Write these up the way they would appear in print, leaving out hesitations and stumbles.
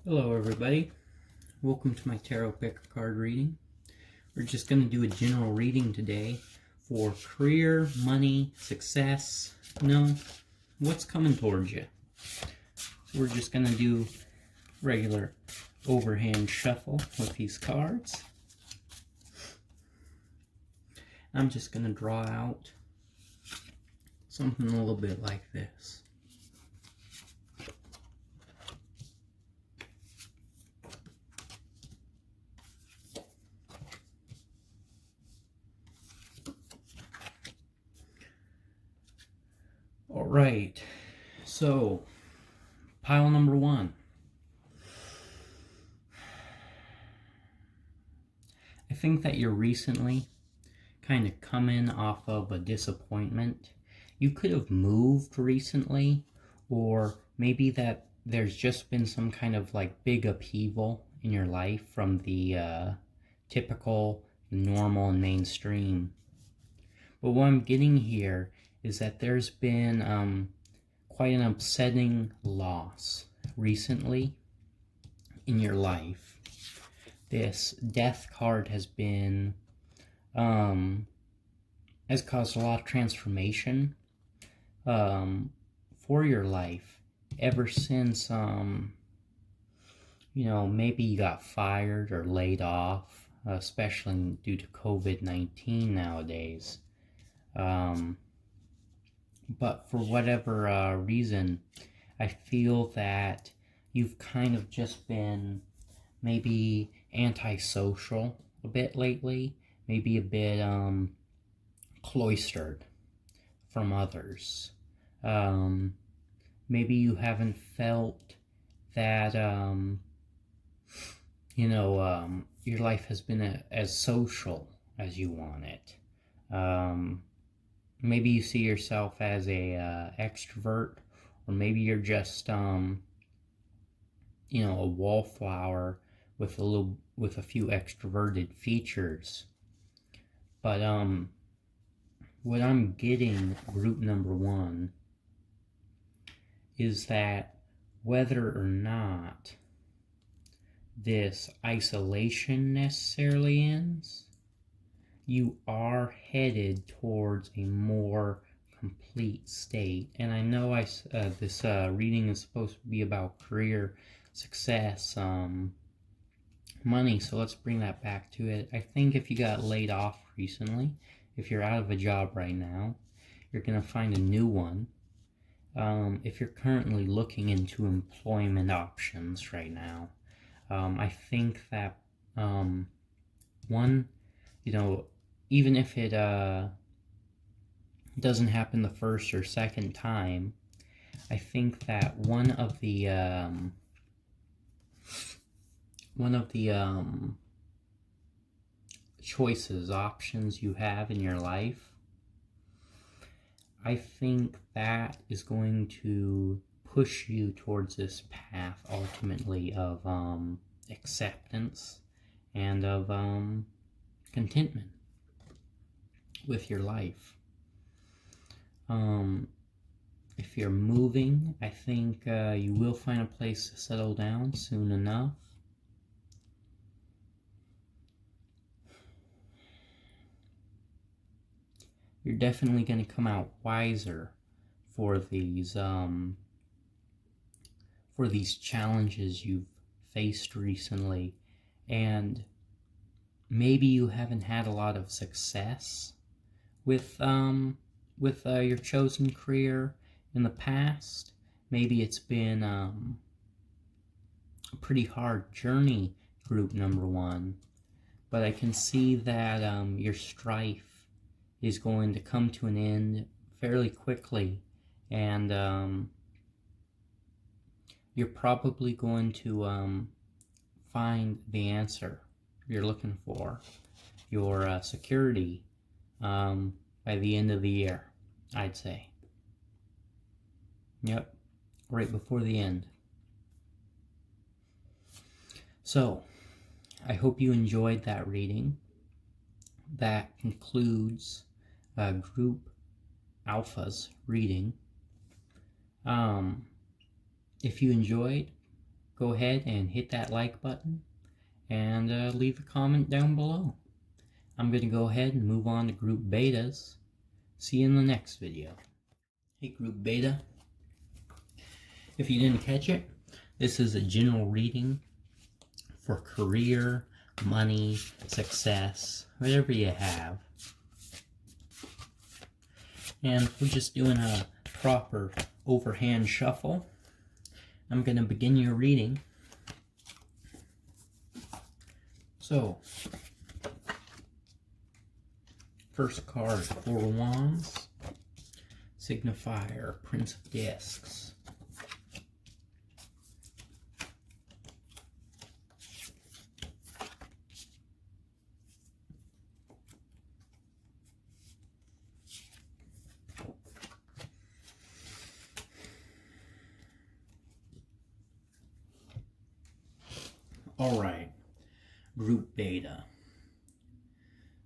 Hello everybody, welcome to my tarot picker card reading. We're just going to do a general reading today for career, money, success, what's coming towards you. So we're just going to do regular overhand shuffle with these cards. I'm just going to draw out something a little bit like this. Alright, so pile number one. I think that you're recently kind of coming off of a disappointment. You could have moved recently, or maybe that there's just been some kind of like big upheaval in your life from the typical, normal, and mainstream. But what I'm getting here is that there's been quite an upsetting loss recently in your life. This death card has been has caused a lot of transformation for your life ever since maybe you got fired or laid off, especially due to COVID-19 nowadays. But for whatever reason, I feel that you've kind of just been maybe antisocial a bit lately, maybe a bit cloistered from others. Maybe you haven't felt that your life has been as social as you want it. Maybe you see yourself as a extrovert, or maybe you're just a wallflower with a few extroverted features. But what I'm getting, group number one, is that whether or not this isolation necessarily ends, you are headed towards a more complete state. And I know this reading is supposed to be about career, success, money, so let's bring that back to it. I think if you got laid off recently, if you're out of a job right now, you're going to find a new one. If you're currently looking into employment options right now, I think that even if it doesn't happen the first or second time, I think that one of the options you have in your life, I think that is going to push you towards this path ultimately of acceptance and of contentment with your life. If you're moving, I think you will find a place to settle down soon enough. You're definitely going to come out wiser for these challenges you've faced recently, and maybe you haven't had a lot of success with your chosen career in the past. Maybe it's been a pretty hard journey, group number one, but I can see that your strife is going to come to an end fairly quickly, and you're probably going to find the answer you're looking for, your security, by the end of the year, I'd say. Yep, right before the end. So, I hope you enjoyed that reading. That concludes Group Alpha's reading. If you enjoyed, go ahead and hit that like button and leave a comment down below. I'm going to go ahead and move on to group betas. See you in the next video. Hey group beta, if you didn't catch it, this is a general reading for career, money, success, whatever you have. And we're just doing a proper overhand shuffle. I'm going to begin your reading. So, first card, Four of Wands, signifier, Prince of Discs. Alright, group beta.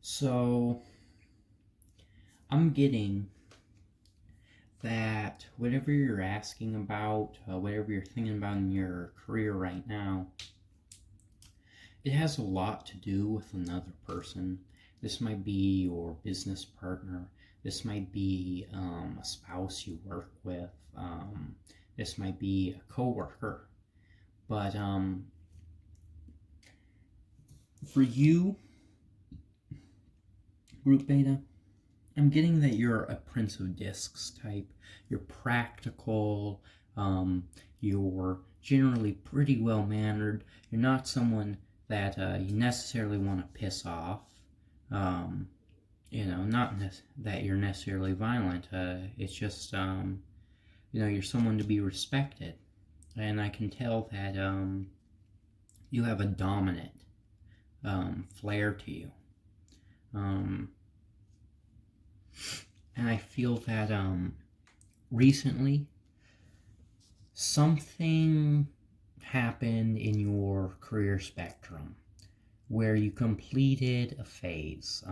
So, I'm getting that whatever you're asking about, whatever you're thinking about in your career right now, it has a lot to do with another person. This might be your business partner. This might be a spouse you work with. This might be a coworker. But for you, group beta, I'm getting that you're a Prince of Discs type. You're practical. You're generally pretty well mannered. You're not someone that you necessarily want to piss off. You know, not that you're necessarily violent. It's just, you know, you're someone to be respected. And I can tell that you have a dominant flair to you. And I feel that recently something happened in your career spectrum where you completed a phase,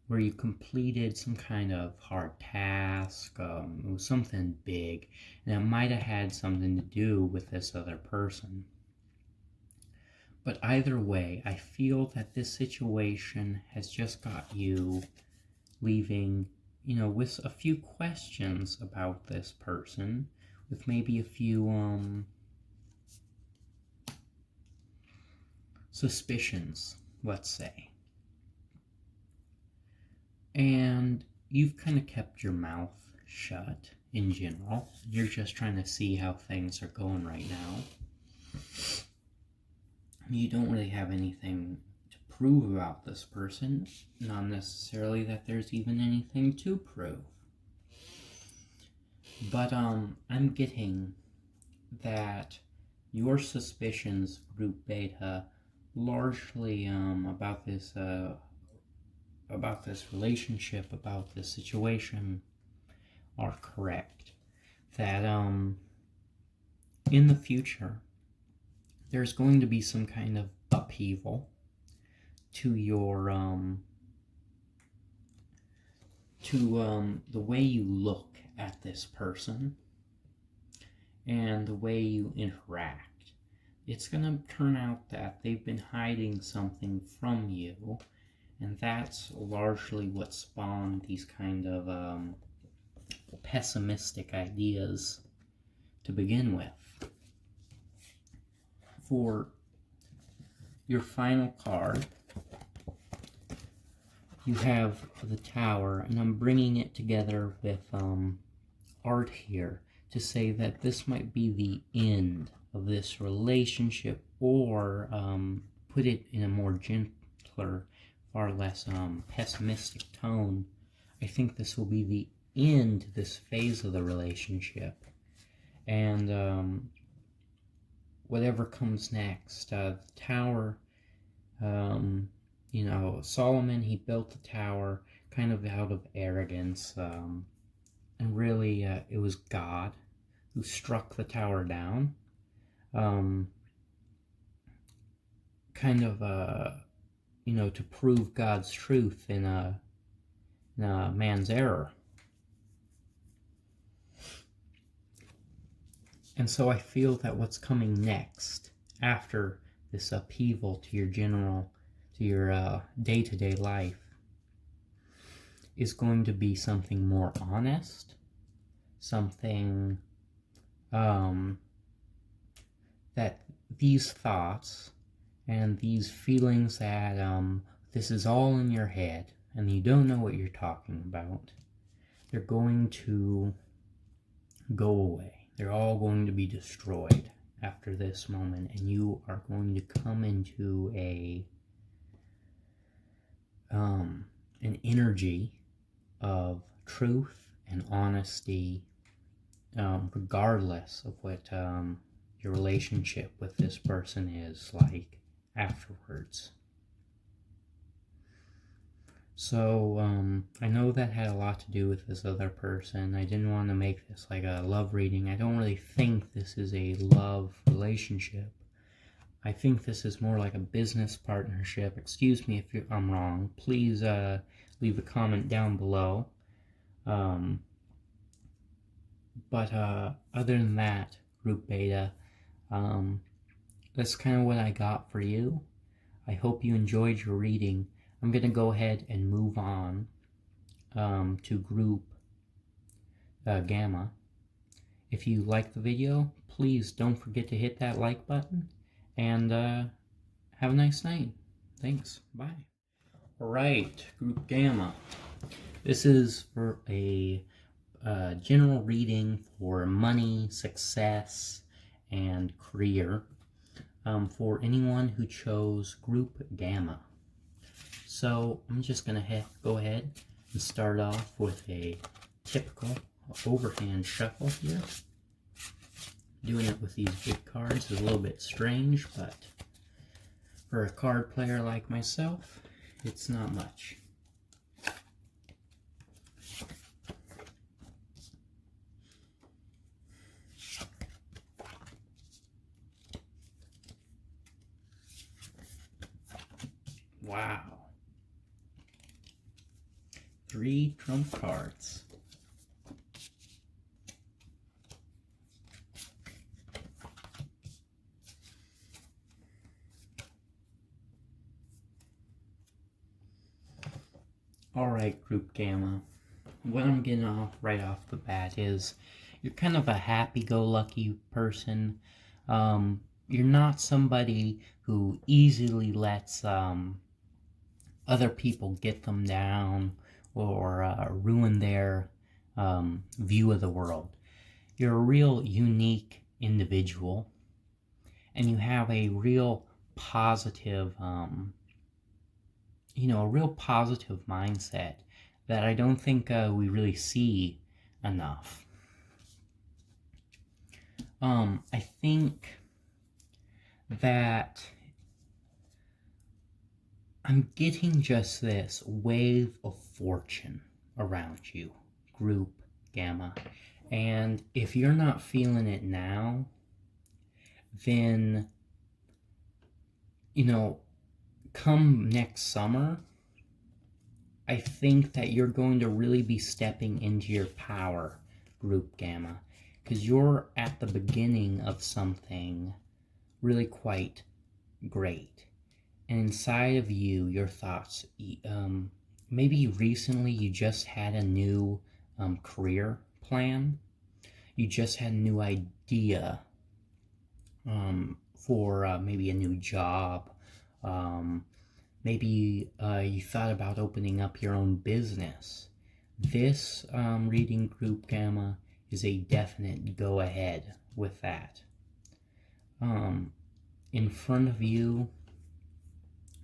where you completed some kind of hard task. It was something big, and it might have had something to do with this other person. But either way, I feel that this situation has just got you leaving, you know, with a few questions about this person, with maybe a few suspicions, let's say. And you've kind of kept your mouth shut in general. You're just trying to see how things are going right now. You don't really have anything to prove about this person, not necessarily that there's even anything to prove. But I'm getting that your suspicions, group beta, largely about this relationship, about this situation, are correct. That in the future, there's going to be some kind of upheaval to your the way you look at this person and the way you interact. It's gonna turn out that they've been hiding something from you, and that's largely what spawned these kind of pessimistic ideas to begin with. For your final card, you have the Tower, and I'm bringing it together with art here to say that this might be the end of this relationship, or put it in a more gentler, far less pessimistic tone. I think this will be the end to this phase of the relationship, and whatever comes next. The Tower, you know, Solomon, he built the tower kind of out of arrogance, and really it was God who struck the tower down, kind of, you know, to prove God's truth in a man's error. And so I feel that what's coming next after this upheaval to your day-to-day life is going to be something more honest, something that these thoughts and these feelings that this is all in your head and you don't know what you're talking about, they're going to go away. They're all going to be destroyed after this moment, and you are going to come into an energy of truth and honesty, regardless of what your relationship with this person is like afterwards. So, I know that had a lot to do with this other person. I didn't want to make this like a love reading. I don't really think this is a love relationship. I think this is more like a business partnership. Excuse me if I'm wrong. Please leave a comment down below. But other than that, Group Beta, that's kind of what I got for you. I hope you enjoyed your reading. I'm going to go ahead and move on to Group Gamma. If you liked the video, please don't forget to hit that like button, and have a nice night. Thanks. Bye. Alright, Group Gamma. This is for a general reading for money, success, and career for anyone who chose Group Gamma. So I'm just going to go ahead and start off with a typical overhand shuffle here. Doing it with these big cards is a little bit strange, but for a card player like myself, it's not much. Wow. 3 trump cards. Alright, Group Gamma. What I'm getting right off the bat is you're kind of a happy-go-lucky person. You're not somebody who easily lets other people get them down or ruin their view of the world. You're a real unique individual, and you have a real positive, a real positive mindset that I don't think we really see enough. I think that I'm getting just this wave of fortune around you, Group Gamma. And if you're not feeling it now, then, come next summer, I think that you're going to really be stepping into your power, Group Gamma, because you're at the beginning of something really quite great. And inside of you, your thoughts, maybe recently you just had a new career plan. You just had a new idea for maybe a new job. Maybe you thought about opening up your own business. This reading, Group Gamma, is a definite go ahead with that. In front of you,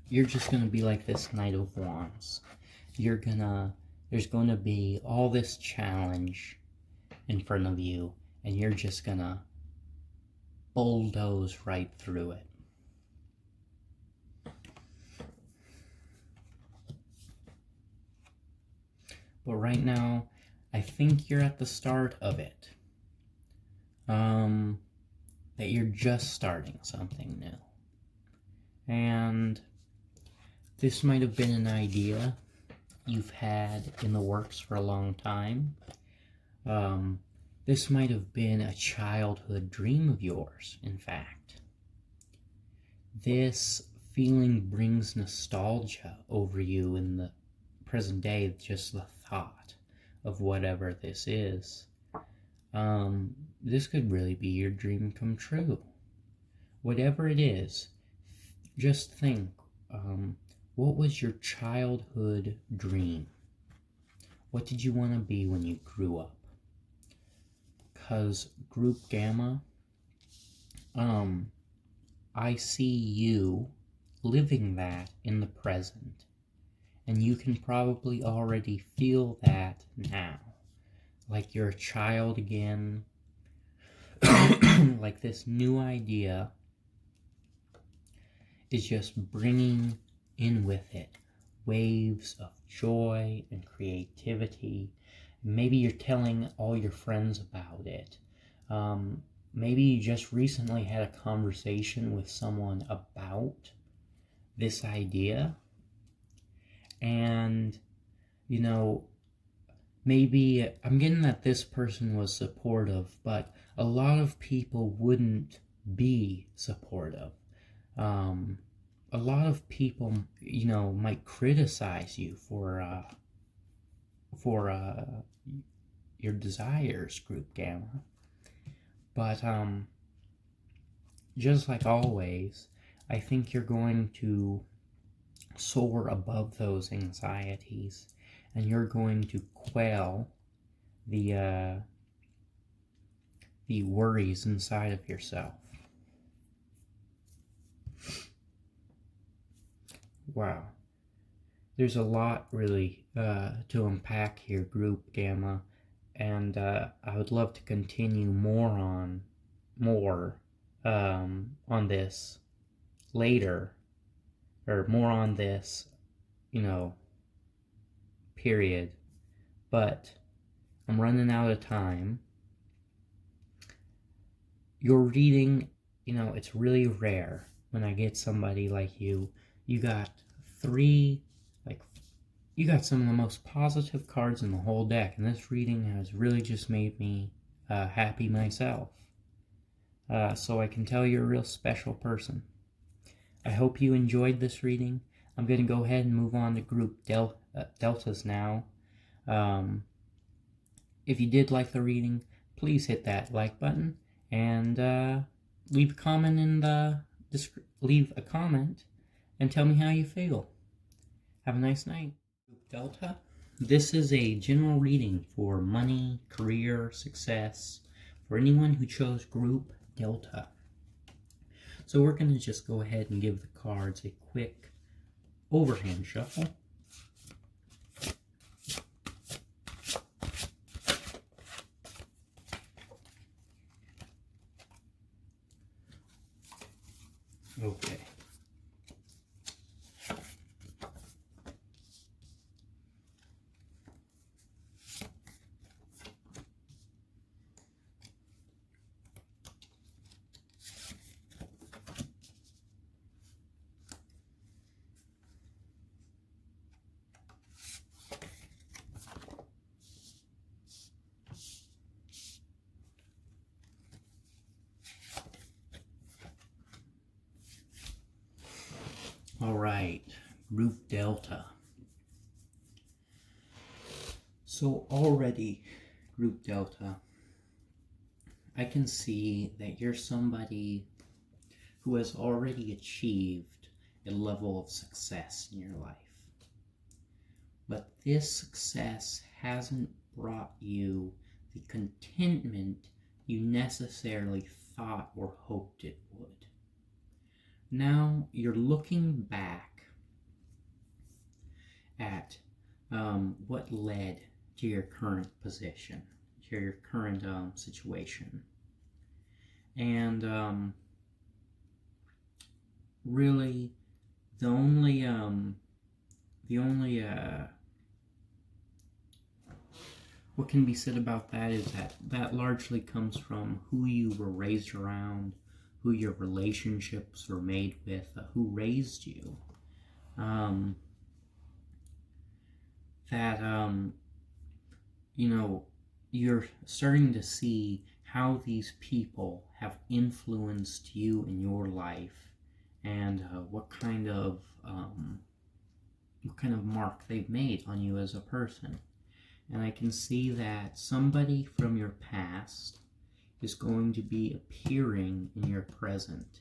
you're just going to be like this Knight of Wands. There's going to be all this challenge in front of you, and you're just going to bulldoze right through it. But right now, I think you're at the start of it. That you're just starting something new. And this might have been an idea you've had in the works for a long time. This might have been a childhood dream of yours, in fact. This feeling brings nostalgia over you in the present day, just the thought of whatever this is. This could really be your dream come true. Whatever it is, just think, what was your childhood dream? What did you want to be when you grew up? Because Group Gamma, I see you living that in the present. And you can probably already feel that now. Like you're a child again. Like this new idea is just bringing in with it waves of joy and creativity. Maybe you're telling all your friends about it. Maybe you just recently had a conversation with someone about this idea. And, you know, maybe I'm getting that this person was supportive, but a lot of people wouldn't be supportive. A lot of people, you know, might criticize you for your desires, Group Gamma. But just like always, I think you're going to soar above those anxieties, and you're going to quell the worries inside of yourself. Wow. There's a lot really to unpack here, Group Gamma, and I would love to continue more on this later, or more on this, you know, period. But I'm running out of time. Your reading, you know, it's really rare when I get somebody like you. You got you got some of the most positive cards in the whole deck, and this reading has really just made me happy myself. So I can tell you're a real special person. I hope you enjoyed this reading. I'm going to go ahead and move on to Group Deltas now. If you did like the reading, please hit that like button and leave a comment leave a comment and tell me how you feel. Have a nice night. Group Delta. This is a general reading for money, career, success, for anyone who chose Group Delta. So we're going to just go ahead and give the cards a quick overhand shuffle. Okay. All right, Group Delta. So already, Group Delta, I can see that you're somebody who has already achieved a level of success in your life. But this success hasn't brought you the contentment you necessarily thought or hoped it would. Now you're looking back at what led to your current position, to your current situation. And really, the only what can be said about that is that largely comes from who you were raised around, who your relationships were made with, who raised you. You know, you're starting to see how these people have influenced you in your life, and what kind of mark they've made on you as a person. And I can see that somebody from your past is going to be appearing in your present.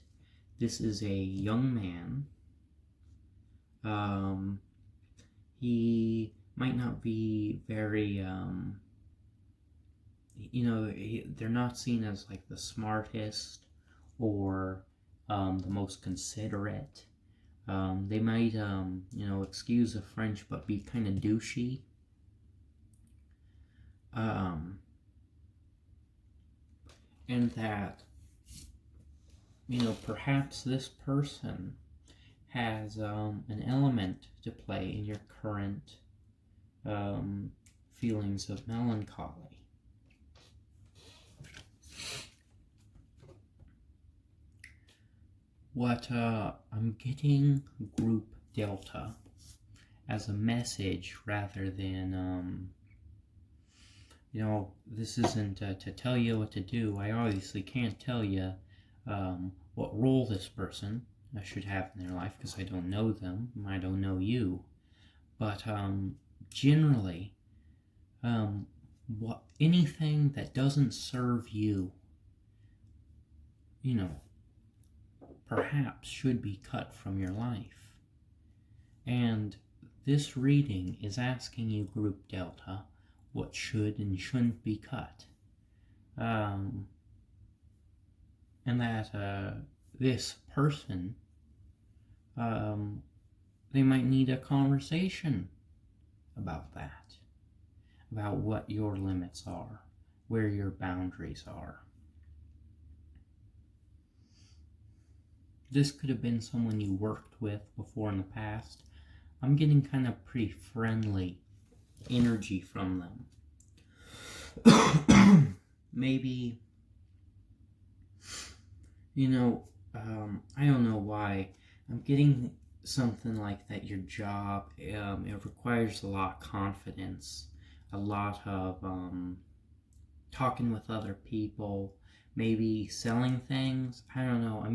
This is a young man. He might not be very, they're not seen as like the smartest or the most considerate. They might, excuse the French, but be kind of douchey. And that, perhaps this person has an element to play in your current feelings of melancholy. What I'm getting Group Delta as a message rather than, this isn't to tell you what to do. I obviously can't tell you what role this person should have in their life because I don't know them. I don't know you. But generally, anything that doesn't serve you, perhaps should be cut from your life. And this reading is asking you, Group Delta, what should and shouldn't be cut. And that this person, they might need a conversation about that, about what your limits are, where your boundaries are. This could have been someone you worked with before in the past. I'm getting kind of pretty friendly energy from them. Maybe, I don't know why. I'm getting something like that your job, it requires a lot of confidence, a lot of talking with other people, maybe selling things. I don't know.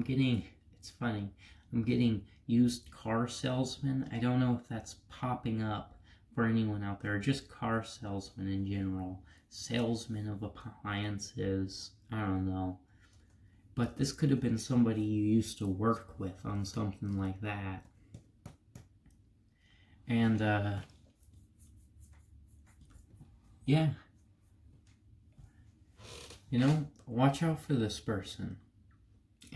It's funny, I'm getting used car salesman. I don't know if that's popping up for anyone out there, or just car salesman in general, salesman of appliances, I don't know. But this could have been somebody you used to work with on something like that. And, yeah. Watch out for this person.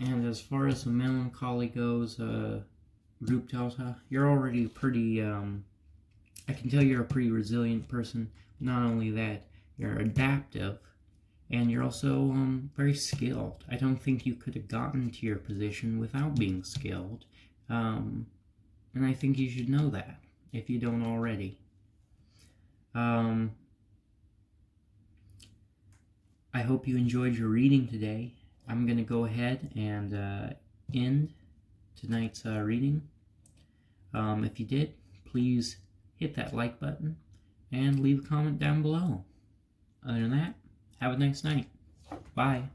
And as far as the melancholy goes, Group Delta, you're already pretty, I can tell you're a pretty resilient person. Not only that, you're adaptive, and you're also very skilled. I don't think you could have gotten to your position without being skilled. And I think you should know that, if you don't already. I hope you enjoyed your reading today. I'm going to go ahead and end tonight's reading. If you did, please hit that like button and leave a comment down below. Other than that, have a nice night. Bye.